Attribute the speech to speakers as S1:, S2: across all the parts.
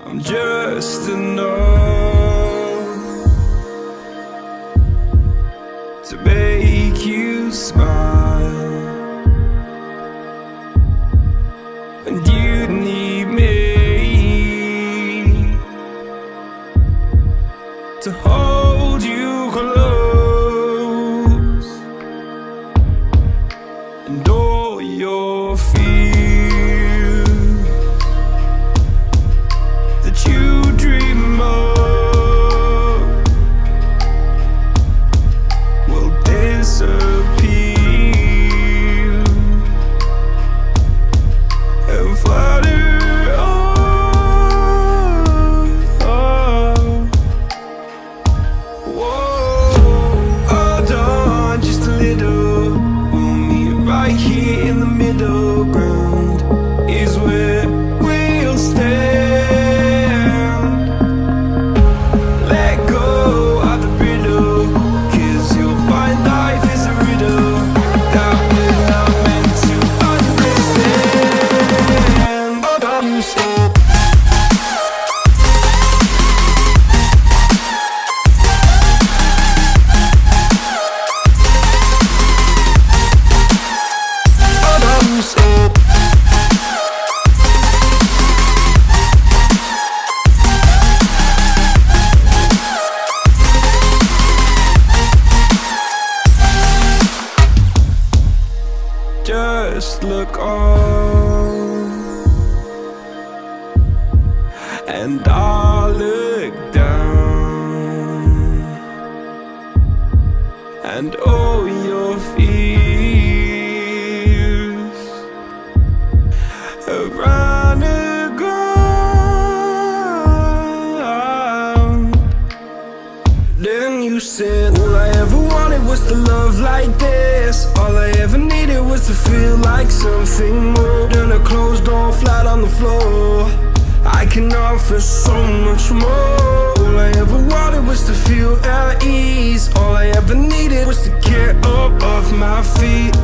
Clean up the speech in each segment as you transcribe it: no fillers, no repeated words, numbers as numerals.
S1: I'm just enough to make you smile, and you need me to hold you close, and all your fears that you dream of will disappear and flutter on. Whoa, hold on just a little. We'll meet right here in the middle ground is where we'll stand. Just look on, and I'll look down, and all your fears around the ground. Then you said, all I ever wanted was to love like this. All I ever needed was to feel like something more than a closed door flat on the floor. I can offer so much more. All I ever wanted was to feel at ease. All I ever needed was to get up off my feet.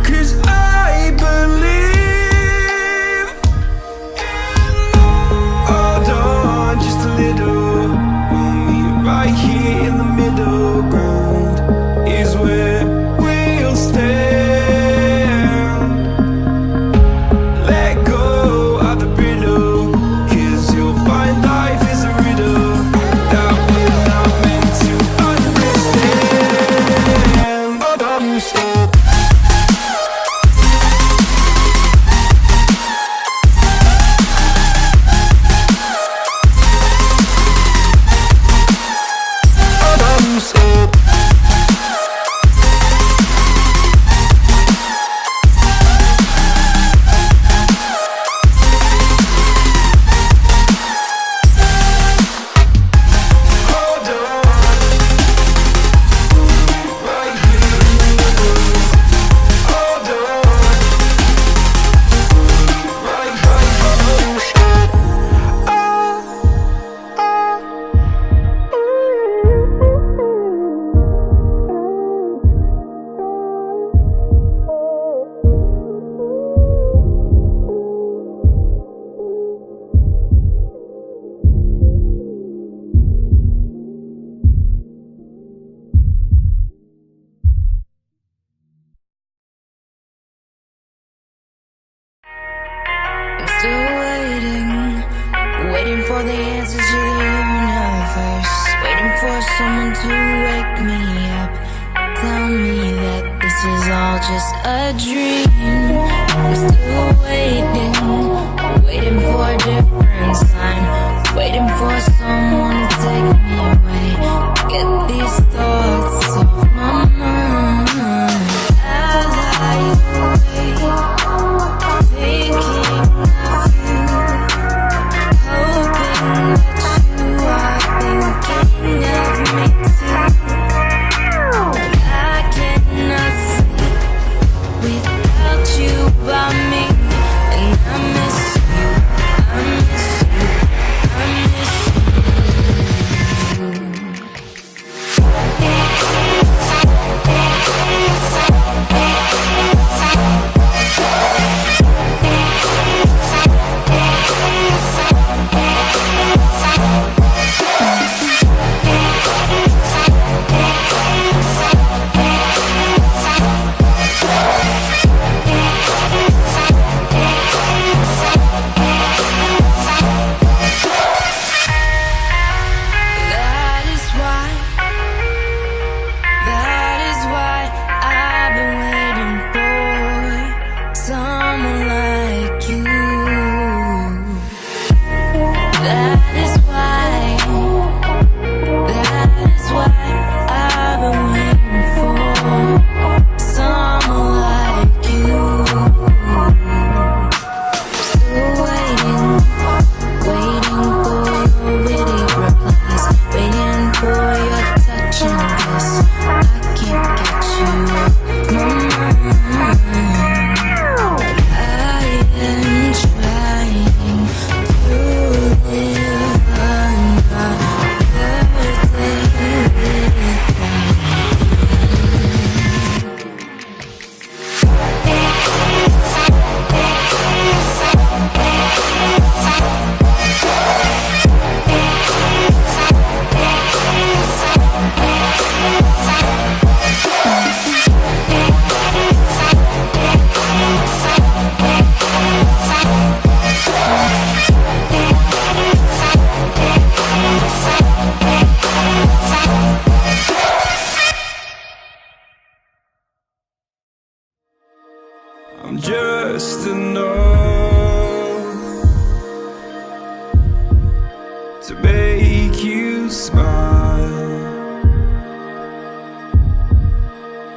S1: 'Cause I believe in love. Hold on just a little. We'll meet right here in the middle ground is where we'll stand. Let go of the brittle, 'cause you'll find life is a riddle that we're not meant to understand.
S2: Still waiting for the answers to the universe, waiting for someone to wake me up, tell me that this is all just a dream. I'm still waiting for a different sign, waiting for someone to take me away, get these thoughts off my mind. As I wait, thinking of you, hoping that you are thinking of me too. I cannot sleep without you by me, and I'm
S1: smile,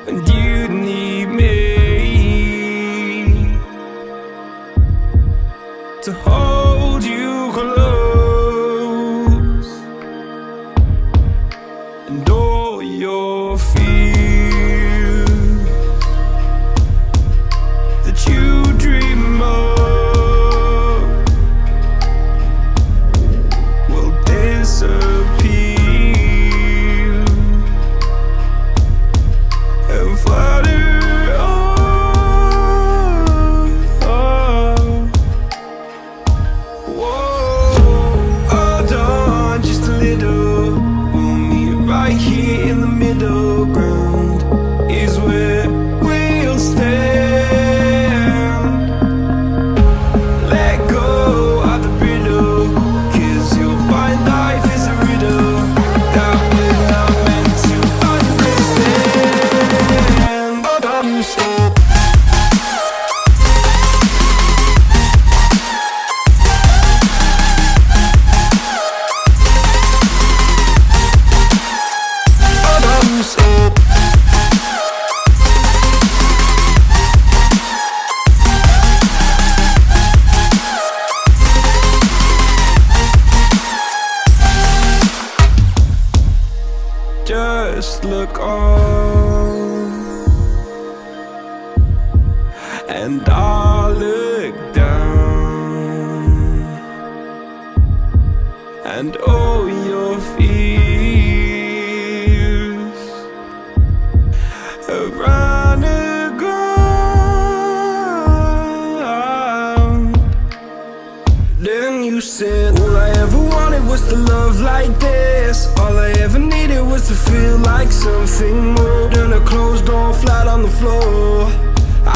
S1: and you need me to hold you close, and all your fears that you dream of will disappear and flutter on. Whoa, hold on just a little. We'll meet right here in the middle ground is where we'll stand. Let go of the riddle, 'cause you'll find life is a riddle that we're not meant to understand. But I'm still just look on, and I'll look down, and all your fears have run aground. Then you said, all I ever wanted was to love like this. All I ever needed was to feel like something more than a closed door flat on the floor.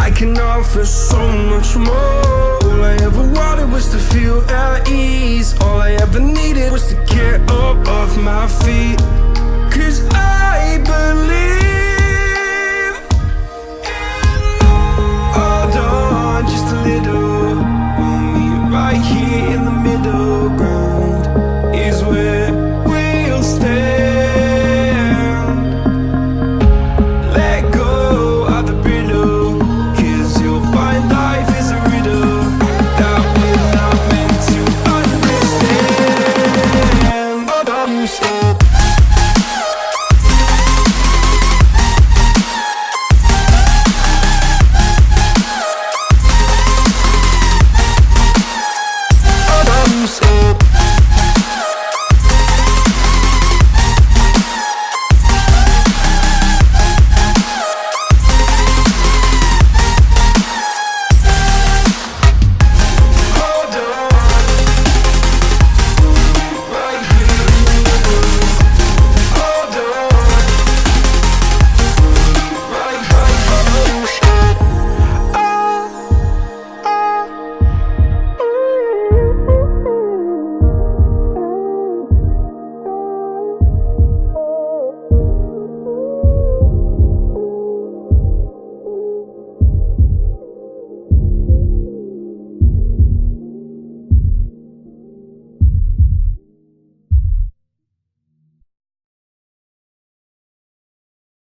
S1: I can offer so much more. All I ever wanted was to feel at ease. All I ever needed was to get up off my feet. 'Cause I believe in love. Hold on just a little. We'll meet right here in the middle ground is where we'll stand. Let go of the riddle, 'cause you'll find life is a riddle that we're not meant to understand. But I'm still but I'm still